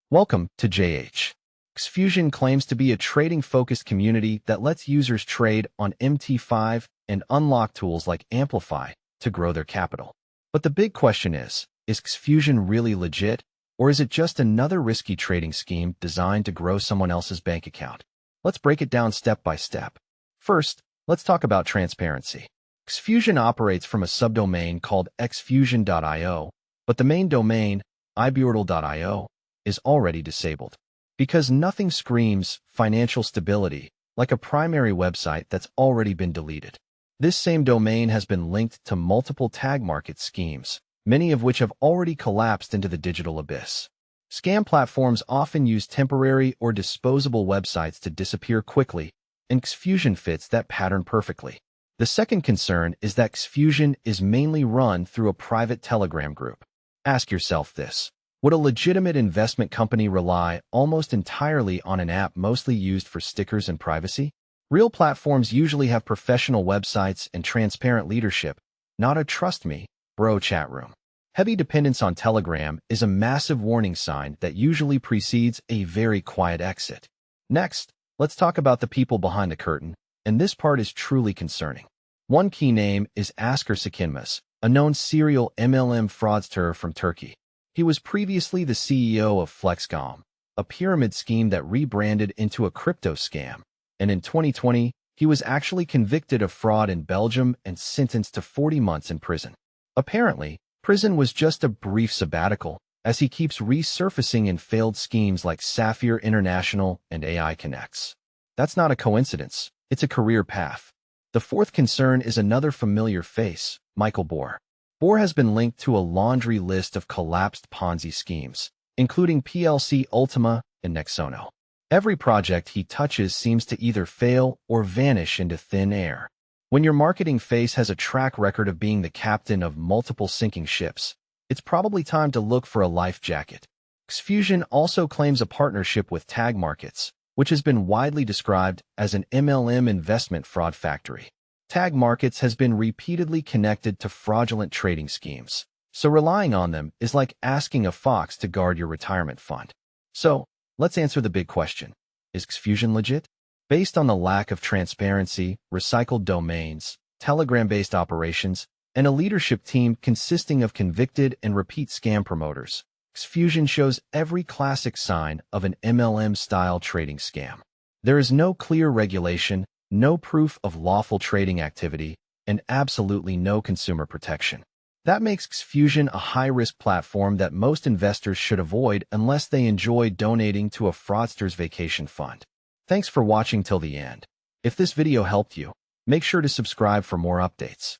Welcome to JH. Exfusion claims to be a trading-focused community that lets users trade on MT5 and unlock tools like Amplify to grow their capital. But the big question is Exfusion really legit, or is it just another risky trading scheme designed to grow someone else's bank account? Let's break it down step by step. First, let's talk about transparency. Exfusion operates from a subdomain called exfusion.io, but the main domain, ibuortal.io, is already disabled. Because nothing screams financial stability like a primary website that's already been deleted. This same domain has been linked to multiple tag market schemes, many of which have already collapsed into the digital abyss. Scam platforms often use temporary or disposable websites to disappear quickly, and Exfusion fits that pattern perfectly. The second concern is that Exfusion is mainly run through a private Telegram group. Ask yourself this. Would a legitimate investment company rely almost entirely on an app mostly used for stickers and privacy? Real platforms usually have professional websites and transparent leadership, not a trust me, bro chat room. Heavy dependence on Telegram is a massive warning sign that usually precedes a very quiet exit. Next, let's talk about the people behind the curtain, and this part is truly concerning. One key name is Asker Sakinmaz, a known serial MLM fraudster from Turkey. He was previously the CEO of Flexcom, a pyramid scheme that rebranded into a crypto scam, and in 2020, he was actually convicted of fraud in Belgium and sentenced to 40 months in prison. Apparently, prison was just a brief sabbatical, as he keeps resurfacing in failed schemes like Sapphire International and AI Connects. That's not a coincidence, it's a career path. The fourth concern is another familiar face, Michael Bohr. Bohr has been linked to a laundry list of collapsed Ponzi schemes, including PLC Ultima and Nexono. Every project he touches seems to either fail or vanish into thin air. When your marketing face has a track record of being the captain of multiple sinking ships, it's probably time to look for a life jacket. Exfusion also claims a partnership with Tag Markets, which has been widely described as an MLM investment fraud factory. Tag Markets has been repeatedly connected to fraudulent trading schemes, so relying on them is like asking a fox to guard your retirement fund. So, let's answer the big question. Is Exfusion legit? Based on the lack of transparency, recycled domains, Telegram-based operations, and a leadership team consisting of convicted and repeat scam promoters, Exfusion shows every classic sign of an MLM-style trading scam. There is no clear regulation, no proof of lawful trading activity, and absolutely no consumer protection. That makes Exfusion a high-risk platform that most investors should avoid unless they enjoy donating to a fraudster's vacation fund. Thanks for watching till the end. If this video helped you, make sure to subscribe for more updates.